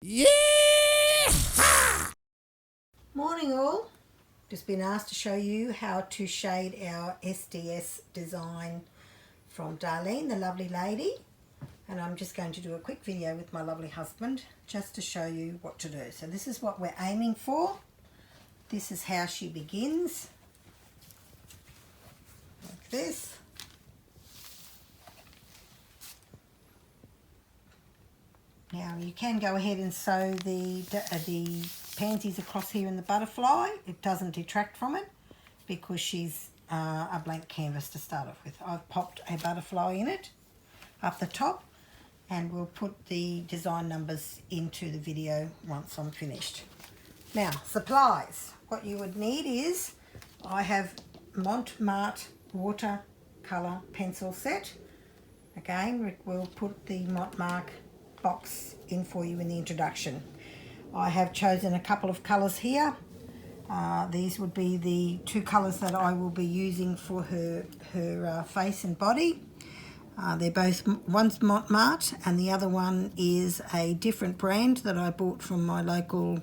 Yeah! Morning all, just been asked to show you how to shade our SDS design from Darlene, the lovely lady, and I'm just going to do a quick video with my lovely husband just to show you what to do. So this is what we're aiming for. This is how she begins, like this. Now you can go ahead and sew the pansies across here in the butterfly. It doesn't detract from it because she's a blank canvas to start off with. I've popped a butterfly in it up the top, and we'll put the design numbers into the video once I'm finished. Now, supplies. What you would need is, I have Montmartre watercolour pencil set. Again, we'll put the Montmartre box in for you in the introduction. I have chosen a couple of colours here. These would be the two colours that I will be using for her face and body. They're both, one's Montmartre and the other one is a different brand that I bought from my local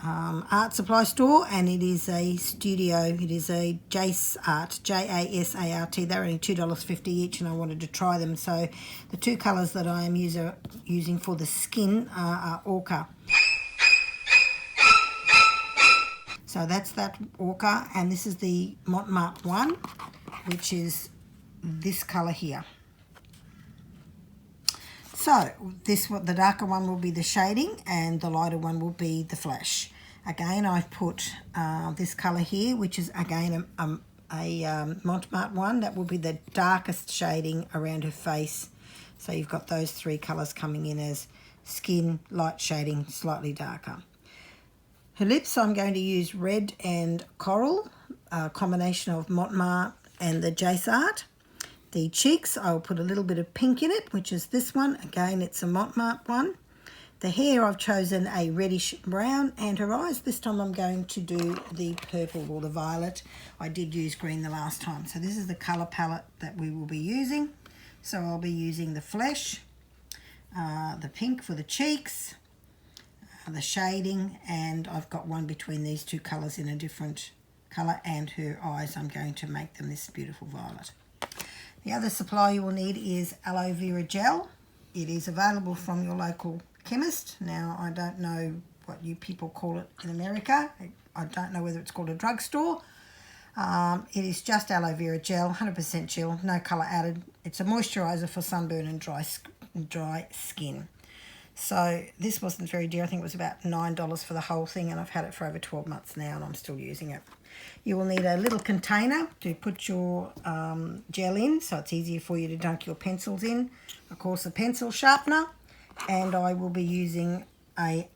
art supply store, and it is a studio. It is a Jace Art, Jasart. They're only $2.50 each, and I wanted to try them. So the two colours that I am using for the skin are ochre. So that's that ochre, and this is the Montmartre one, which is this colour here. So the darker one will be the shading, and the lighter one will be the flash. Again, I've put this colour here, which is again a Montmartre one. That will be the darkest shading around her face. So you've got those three colours coming in as skin, light shading, slightly darker. Her lips, I'm going to use red and coral, a combination of Montmartre and the Jasart. The cheeks, I'll put a little bit of pink in it, which is this one. Again, it's a Montmartre one. The hair, I've chosen a reddish brown, and her eyes, this time I'm going to do the purple or the violet. I did use green the last time. So this is the colour palette that we will be using. So I'll be using the flesh, the pink for the cheeks, the shading, and I've got one between these two colours in a different colour, and her eyes, I'm going to make them this beautiful violet. The other supply you will need is aloe vera gel. It is available from your local chemist. Now, I don't know what you people call it in America. I don't know whether it's called a drugstore. It is just aloe vera gel, 100% gel, no colour added. It's a moisturiser for sunburn and dry skin. So this wasn't very dear. I think it was about $9 for the whole thing, and I've had it for over 12 months now, and I'm still using it. You will need a little container to put your gel in, so it's easier for you to dunk your pencils in. Of course, a pencil sharpener, and I will be using a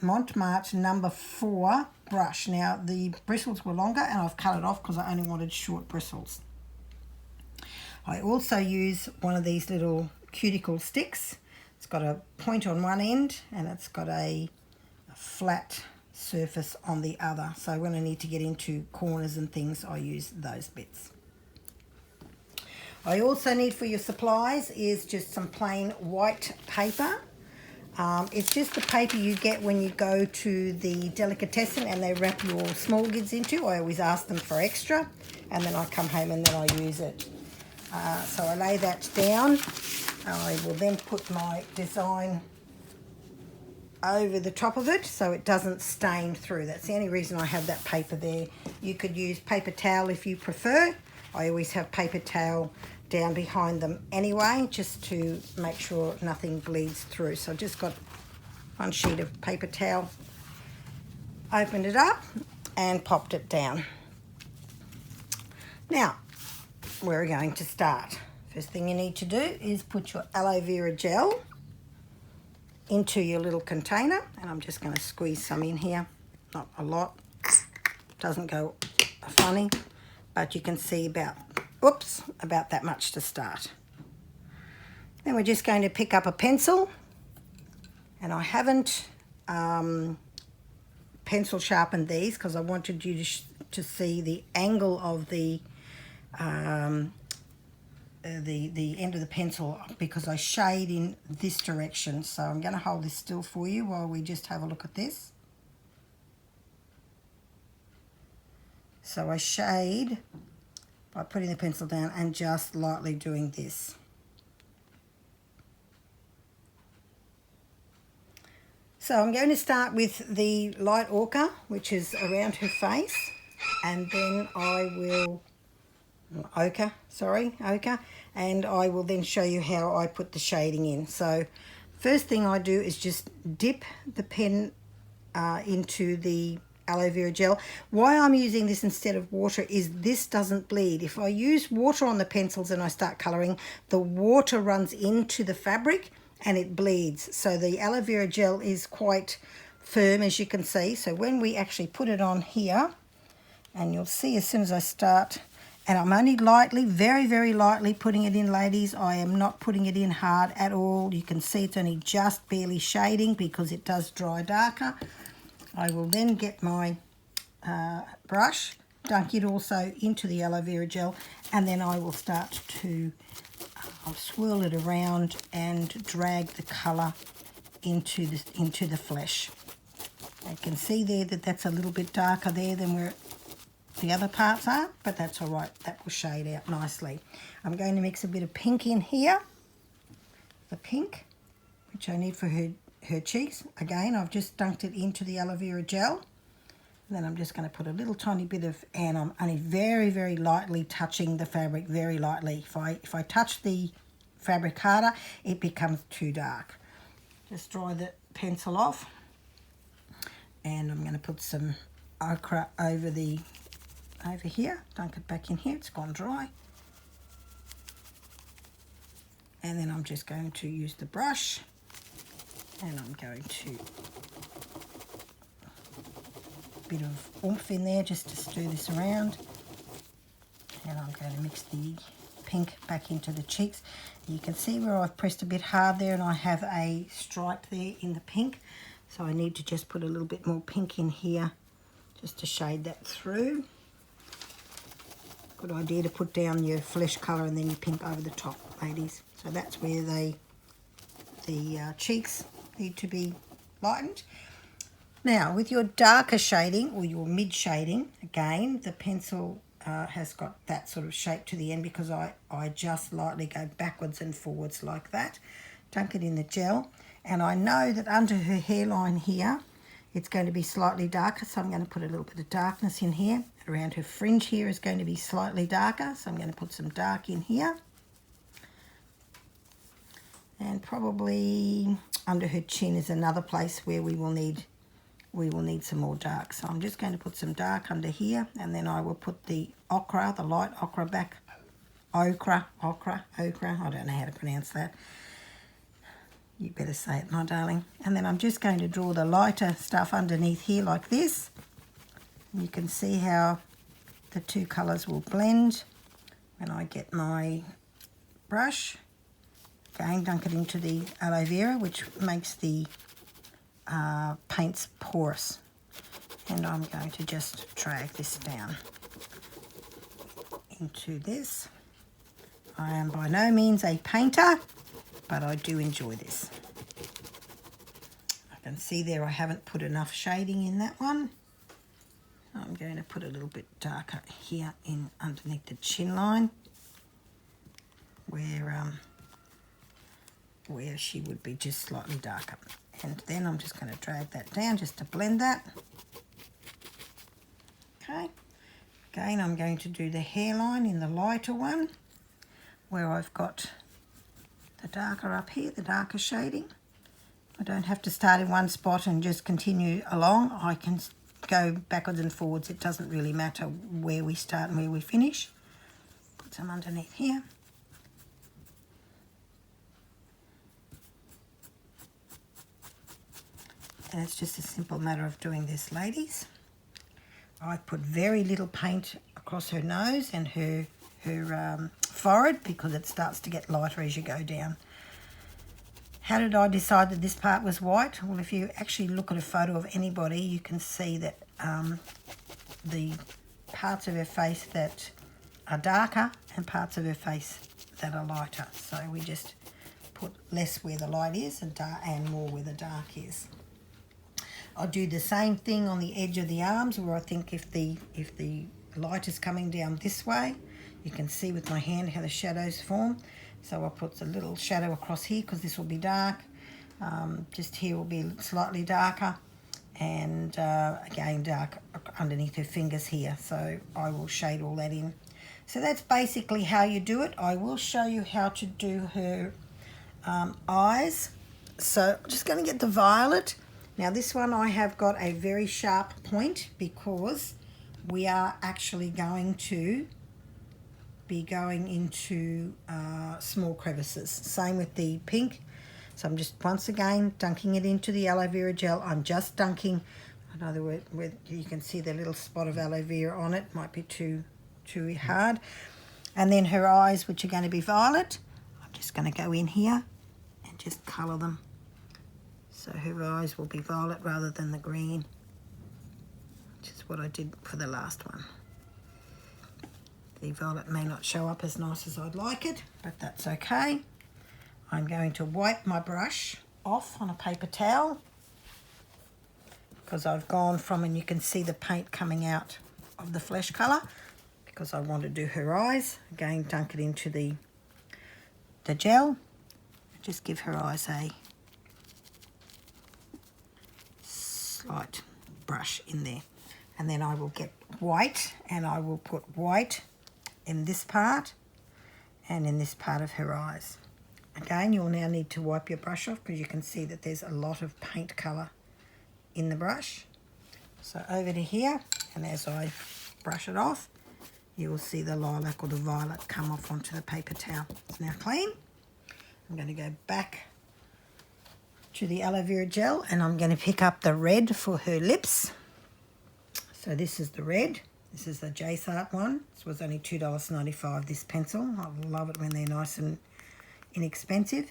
Montmartre number 4 brush. Now, the bristles were longer, and I've cut it off because I only wanted short bristles. I also use one of these little cuticle sticks. It's got a point on one end, and it's got a flat surface on the other. So when I need to get into corners and things, I use those bits. I also need for your supplies is just some plain white paper. It's just the paper you get when you go to the delicatessen and they wrap your small goods into. I always ask them for extra, and then I come home and then I use it. So I lay that down. I will then put my design over the top of it so it doesn't stain through. That's the only reason I have that paper there. You could use paper towel if you prefer. I always have paper towel down behind them anyway, just to make sure nothing bleeds through. So I've just got one sheet of paper towel, opened it up and popped it down. Now, we're going to start. First thing you need to do is put your aloe vera gel into your little container, and I'm just going to squeeze some in here, not a lot, doesn't go funny, but you can see about that much to start. Then we're just going to pick up a pencil, and I haven't pencil sharpened these because I wanted you to see the angle of the the end of the pencil because I shade in this direction. So I'm going to hold this still for you while we just have a look at this. So I shade by putting the pencil down and just lightly doing this. So I'm going to start with the light ochre, which is around her face, and then I will, ochre, and I will then show you how I put the shading in. So first thing I do is just dip the pen into the aloe vera gel. Why I'm using this instead of water is this doesn't bleed. If I use water on the pencils and I start colouring, the water runs into the fabric and it bleeds. So the aloe vera gel is quite firm, as you can see. So when we actually put it on here, and you'll see as soon as I start, and I'm only lightly, very, very lightly putting it in, ladies. I am not putting it in hard at all. You can see it's only just barely shading because it does dry darker. I will then get my brush, dunk it also into the aloe vera gel, and then I will start to I'll swirl it around and drag the colour into the flesh. You can see there that that's a little bit darker there than where the other parts are, but that's all right. That will shade out nicely. I'm going to mix a bit of pink in here, the pink, which I need for her cheeks. Again, I've just dunked it into the aloe vera gel. Then I'm just going to put a little tiny bit of, and I'm only very, very lightly touching the fabric, very lightly. If I touch the fabric harder, it becomes too dark. Just dry the pencil off, and I'm going to put some ochre over here. Dunk it back in here. It's gone dry. And then I'm just going to use the brush, and I'm going to bit of oomph in there just to stir this around, and I'm going to mix the pink back into the cheeks. You can see where I've pressed a bit hard there and I have a stripe there in the pink, so I need to just put a little bit more pink in here just to shade that through. Good idea to put down your flesh colour and then your pink over the top, ladies. So that's where the cheeks need to be lightened. Now, with your darker shading or your mid shading, again, the pencil has got that sort of shape to the end because I just lightly go backwards and forwards like that. Dunk it in the gel. And I know that under her hairline here, it's going to be slightly darker, so I'm going to put a little bit of darkness in here. Around her fringe here is going to be slightly darker, so I'm going to put some dark in here. And probably under her chin is another place where we will need some more dark. So I'm just going to put some dark under here, and then I will put the ochre, the light ochre back. Ochre, I don't know how to pronounce that. You better say it, my darling. And then I'm just going to draw the lighter stuff underneath here like this. You can see how the two colours will blend when I get my brush. Again, dunk it into the aloe vera, which makes the paints porous, and I'm going to just drag this down into this. I am by no means a painter, but I do enjoy this. I can see there I haven't put enough shading in that one. I'm going to put a little bit darker here in underneath the chin line where she would be just slightly darker. And then I'm just going to drag that down just to blend that. Okay. Again, I'm going to do the hairline in the lighter one, where I've got the darker up here, the darker shading. I don't have to start in one spot and just continue along. I can go backwards and forwards. It doesn't really matter where we start and where we finish. Put some underneath here. And it's just a simple matter of doing this, ladies. I put very little paint across her nose and her forehead because it starts to get lighter as you go down. How did I decide that this part was white? Well, if you actually look at a photo of anybody, you can see that the parts of her face that are darker and parts of her face that are lighter. So we just put less where the light is and more where the dark is. I'll do the same thing on the edge of the arms, where I think if the light is coming down this way, you can see with my hand how the shadows form. So I'll put a little shadow across here because this will be dark. Just here will be slightly darker, and again dark underneath her fingers here. So I will shade all that in. So that's basically how you do it. I will show you how to do her eyes. So I'm just going to get the violet. Now this one I have got a very sharp point because we are actually going to be going into small crevices. Same with the pink. So I'm just once again dunking it into the aloe vera gel. I'm just dunking. In other words, you can see the little spot of aloe vera on it. Might be too hard. And then her eyes, which are going to be violet, I'm just going to go in here and just colour them. So her eyes will be violet rather than the green, which is what I did for the last one. The violet may not show up as nice as I'd like it, but that's okay. I'm going to wipe my brush off on a paper towel because I've gone from, and you can see the paint coming out of the flesh colour, because I want to do her eyes. Again, dunk it into the gel. Just give her eyes a slight brush in there. And then I will get white, and I will put white in this part and in this part of her eyes. Again, you'll now need to wipe your brush off because you can see that there's a lot of paint colour in the brush. So over to here, and as I brush it off, you will see the lilac or the violet come off onto the paper towel. It's now clean. I'm going to go back to the aloe vera gel, and I'm going to pick up the red for her lips. So this is the red. This is the JSART one. This was only $2.95, this pencil. I love it when they're nice and inexpensive.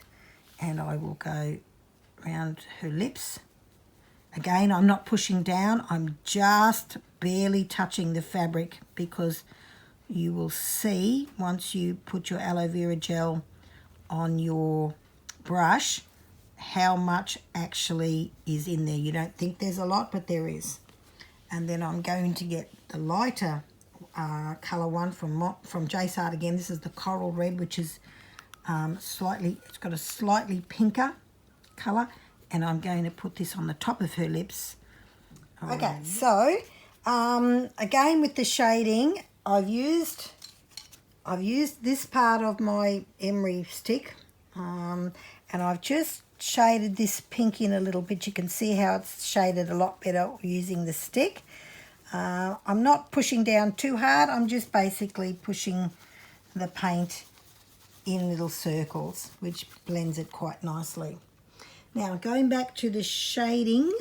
And I will go around her lips. Again, I'm not pushing down. I'm just barely touching the fabric, because you will see once you put your aloe vera gel on your brush how much actually is in there. You don't think there's a lot, but there is. And then I'm going to get the lighter colour one from JSART again. This is the coral red, which is it's got a slightly pinker colour, and I'm going to put this on the top of her lips. Okay, so again with the shading, I've used this part of my emery stick, and I've just shaded this pink in a little bit. You can see how it's shaded a lot better using the stick. I'm not pushing down too hard. I'm just basically pushing the paint in little circles, which blends it quite nicely. Now going back to the shading,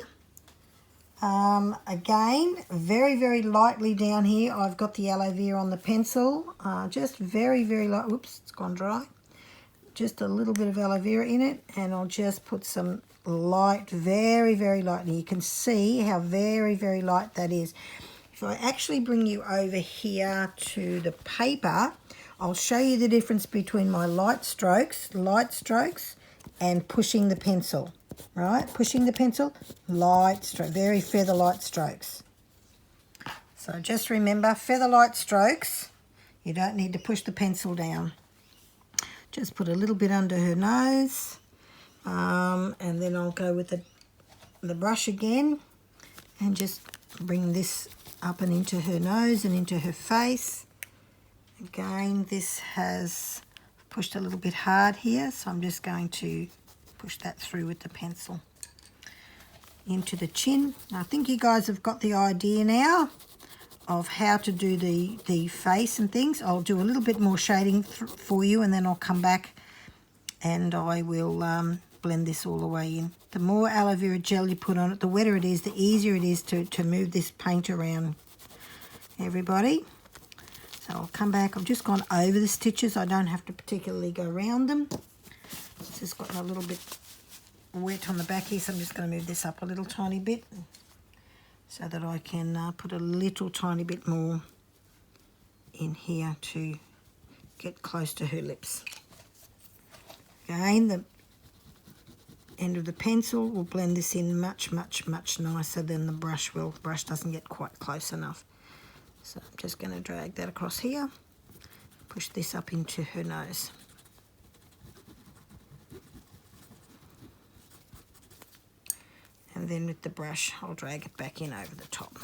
again, very, very lightly down here, I've got the aloe vera on the pencil, just very, very light. Whoops, it's gone dry. Just a little bit of aloe vera in it, and I'll just put some light, very, very light. And you can see how very, very light that is. If I actually bring you over here to the paper, I'll show you the difference between my light strokes, and pushing the pencil, right? Pushing the pencil, light stroke, very feather light strokes. So just remember, feather light strokes, you don't need to push the pencil down. Just put a little bit under her nose, and then I'll go with the brush again and just bring this up and into her nose and into her face. Again, this has pushed a little bit hard here, so I'm just going to push that through with the pencil. Into the chin. Now, I think you guys have got the idea now of how to do the face and things. I'll do a little bit more shading for you, and then I'll come back and I will blend this all the way in. The more aloe vera gel you put on it, the wetter it is, the easier it is to move this paint around, everybody. So I'll come back. I've just gone over the stitches. I don't have to particularly go around them. It's just got a little bit wet on the back here, so I'm just going to move this up a little tiny bit so that I can put a little tiny bit more in here to get close to her lips. Again, the end of the pencil will blend this in much, much, much nicer than the brush will. The brush doesn't get quite close enough. So I'm just going to drag that across here, push this up into her nose. And then with the brush, I'll drag it back in over the top.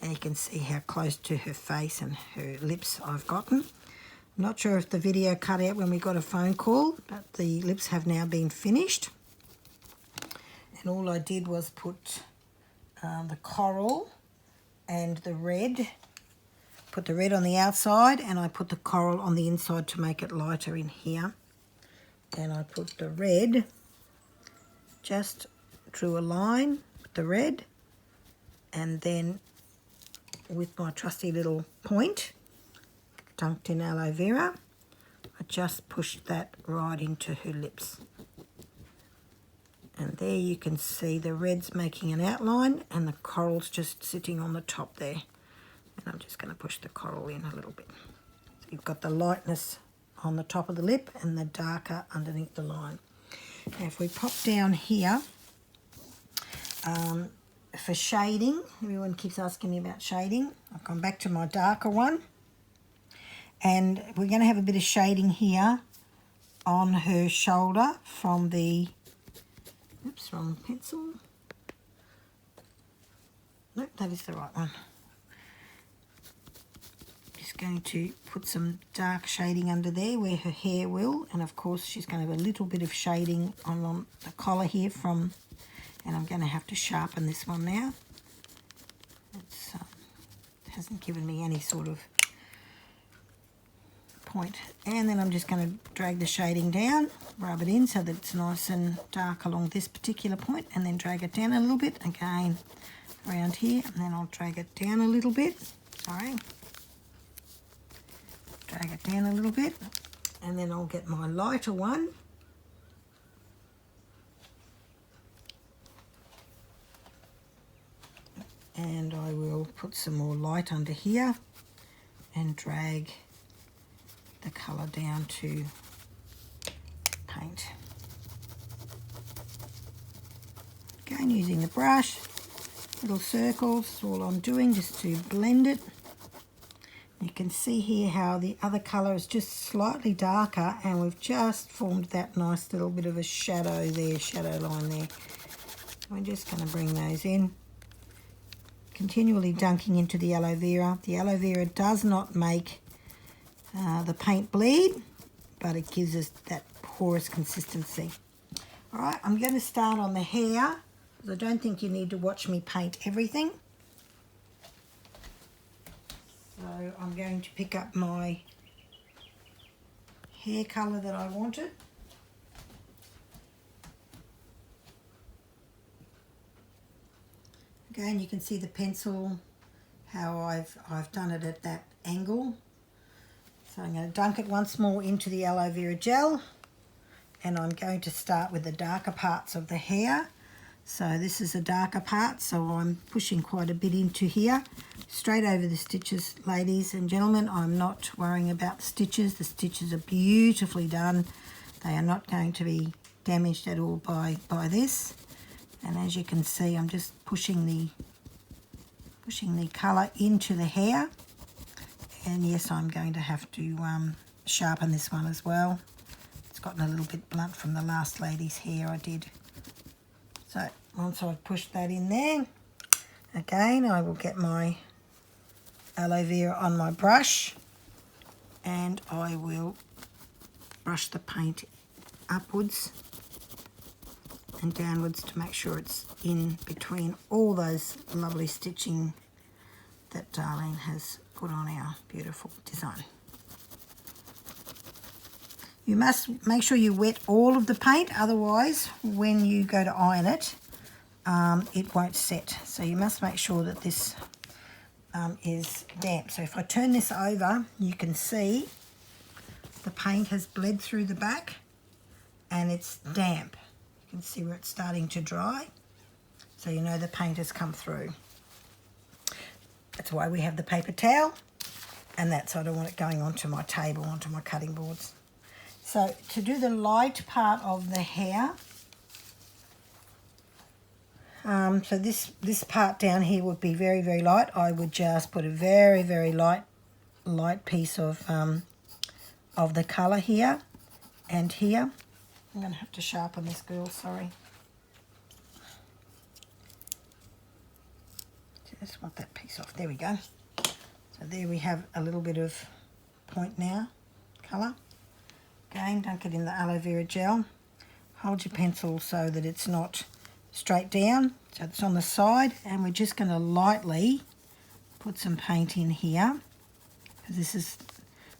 Now you can see how close to her face and her lips I've gotten. I'm not sure if the video cut out when we got a phone call, but the lips have now been finished. And all I did was put the coral and the red. Put the red on the outside and I put the coral on the inside to make it lighter in here. And I put the red, just drew a line with the red, and then with my trusty little point, dunked in aloe vera, I just pushed that right into her lips. And there you can see the red's making an outline and the coral's just sitting on the top there. And I'm just going to push the coral in a little bit. So you've got the lightness on the top of the lip and the darker underneath the line. Now if we pop down here, for shading, everyone keeps asking me about shading. I've gone back to my darker one. And we're going to have a bit of shading here on her shoulder from the, oops, wrong pencil. Nope, that is the right one. Just going to put some dark shading under there where her hair will, and of course she's going to have a little bit of shading on the collar here from, and I'm going to have to sharpen this one now. It hasn't given me any sort of point. And then I'm just going to drag the shading down, rub it in so that it's nice and dark along this particular point, and then drag it down a little bit again around here, and then I'll drag it down a little bit. Sorry. Drag it down a little bit, and then I'll get my lighter one. And I will put some more light under here and drag the colour down to paint. Again, using the brush, little circles is all I'm doing just to blend it. You can see here how the other colour is just slightly darker, and we've just formed that nice little bit of a shadow there, shadow line there. We're just going to bring those in. Continually dunking into the aloe vera. The aloe vera does not make the paint bleed, but it gives us that porous consistency. Alright, I'm going to start on the hair, because I don't think you need to watch me paint everything. So I'm going to pick up my hair colour that I wanted. Again, you can see the pencil, how I've done it at that angle. So I'm going to dunk it once more into the aloe vera gel, and I'm going to start with the darker parts of the hair. So this is a darker part, so I'm pushing quite a bit into here. Straight over the stitches, ladies and gentlemen. I'm not worrying about the stitches. The stitches are beautifully done. They are not going to be damaged at all by this. And as you can see, I'm just pushing the colour into the hair. And yes, I'm going to have to sharpen this one as well. It's gotten a little bit blunt from the last lady's hair I did. So once I've pushed that in there, again, I will get my aloe vera on my brush, and I will brush the paint upwards and downwards to make sure it's in between all those lovely stitching that Darlene has put on our beautiful design. You must make sure you wet all of the paint, otherwise when you go to iron it, it won't set. So you must make sure that this is damp. So if I turn this over, you can see the paint has bled through the back and it's damp. You can see where it's starting to dry, so you know the paint has come through. That's why we have the paper towel. and that's, I don't want it going onto my table, onto my cutting boards. So to do the light part of the hair, so this part down here would be very, very light. I would just put a very, very light piece of the colour here and here. I'm going to have to sharpen this, girl, sorry. Just want that piece off. There we go. So there we have a little bit of point now, colour. Again, don't get in the aloe vera gel. Hold your pencil so that it's not straight down, so it's on the side, and we're just going to lightly put some paint in here, because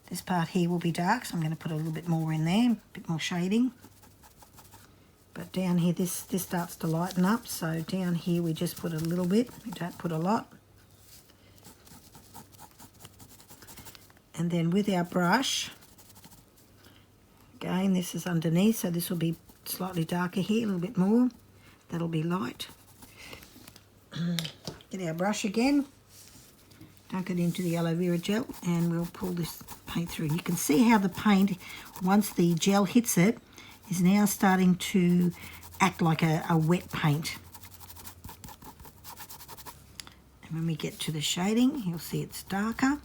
this part here will be dark, so I'm going to put a little bit more in there, a bit more shading. But down here, this starts to lighten up, so down here we just put a little bit, we don't put a lot. And then with our brush, again, this is underneath, so this will be slightly darker here, a little bit more. That'll be light. Get our brush again, dunk it into the aloe vera gel, and we'll pull this paint through. And you can see how the paint, once the gel hits it, is now starting to act like a wet paint. And when we get to the shading, you'll see it's darker.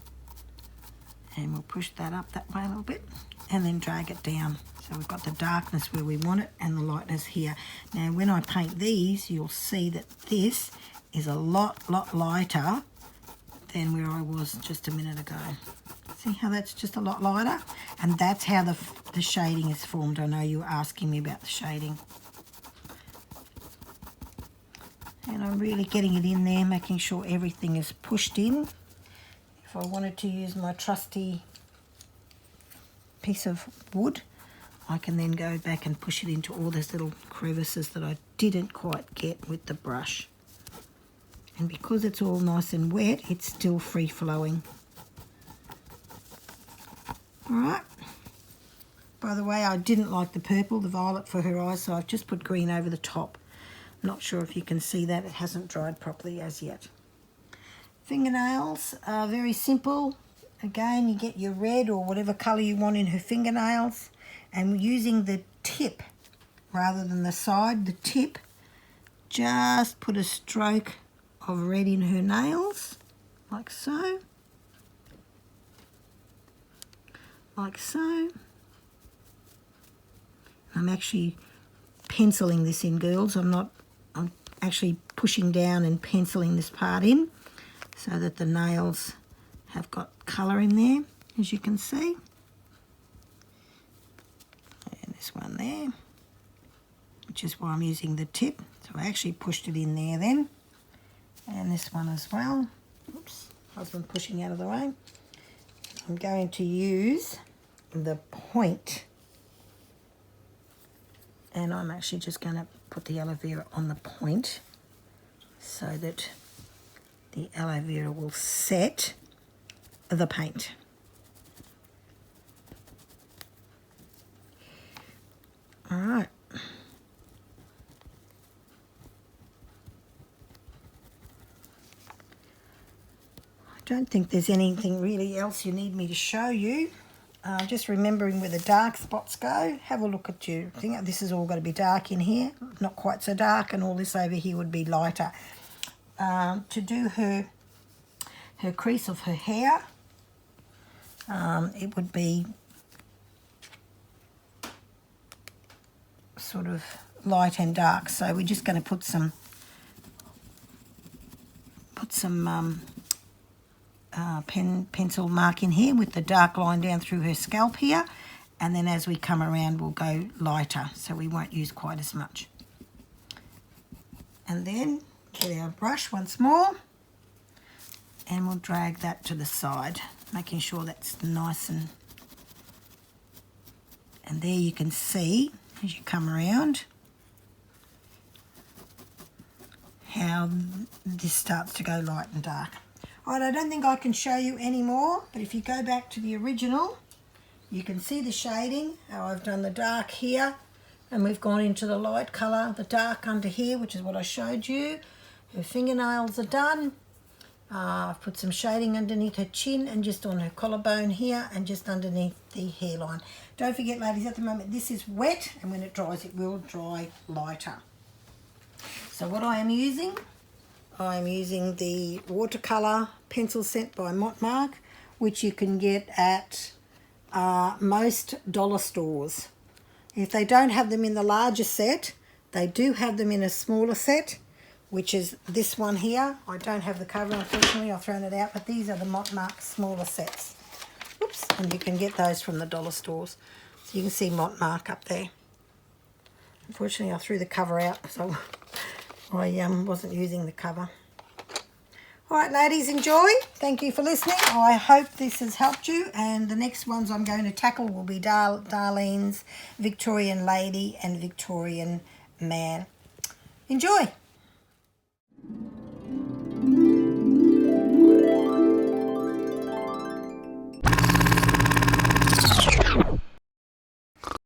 And we'll push that up that way a little bit, and then drag it down. So we've got the darkness where we want it and the lightness here. Now when I paint these, you'll see that this is a lot lighter than where I was just a minute ago. See how that's just a lot lighter? And that's how the shading is formed. I know you were asking me about the shading. And I'm really getting it in there, making sure everything is pushed in. If I wanted to use my trusty piece of wood, I can then go back and push it into all those little crevices that I didn't quite get with the brush. And because it's all nice and wet, it's still free flowing. Alright. By the way, I didn't like the purple, the violet for her eyes, so I've just put green over the top. Not sure if you can see that, it hasn't dried properly as yet. Fingernails are very simple. Again, you get your red or whatever colour you want in her fingernails. And using the tip rather than the side, the tip, just put a stroke of red in her nails, like so. Like so. I'm actually penciling this in, girls. I'm actually pushing down and penciling this part in so that the nails have got colour in there, as you can see. This one there, which is why I'm using the tip. So I actually pushed it in there then. And this one as well. Oops, husband pushing out of the way. I'm going to use the point. And I'm actually just going to put the aloe vera on the point so that the aloe vera will set the paint. All right. I don't think there's anything really else you need me to show you. Just remembering where the dark spots go. Have a look at your thing. This is all going to be dark in here. Not quite so dark, and all this over here would be lighter. To do her crease of her hair, it would be sort of light and dark, so we're just going to put some pencil mark in here with the dark line down through her scalp here, and then as we come around we'll go lighter, so we won't use quite as much. And then get our brush once more and we'll drag that to the side, making sure that's nice, and there you can see as you come around how this starts to go light and dark. Alright, I don't think I can show you any more, but if you go back to the original, you can see the shading, how I've done the dark here, and we've gone into the light colour, the dark under here, which is what I showed you. Her fingernails are done, I've put some shading underneath her chin and just on her collarbone here and just underneath the hairline. Don't forget, ladies, at the moment this is wet, and when it dries it will dry lighter. So what I am using the watercolour pencil set by Montmark, which you can get at most dollar stores. If they don't have them in the larger set, they do have them in a smaller set, which is this one here. I don't have the cover, unfortunately, I've thrown it out, but these are the Montmark smaller sets. Oops, and you can get those from the dollar stores. So you can see Montmark up there. Unfortunately, I threw the cover out, so I wasn't using the cover. All right, ladies, enjoy. Thank you for listening. I hope this has helped you, and the next ones I'm going to tackle will be Darlene's Victorian Lady and Victorian Man. Enjoy.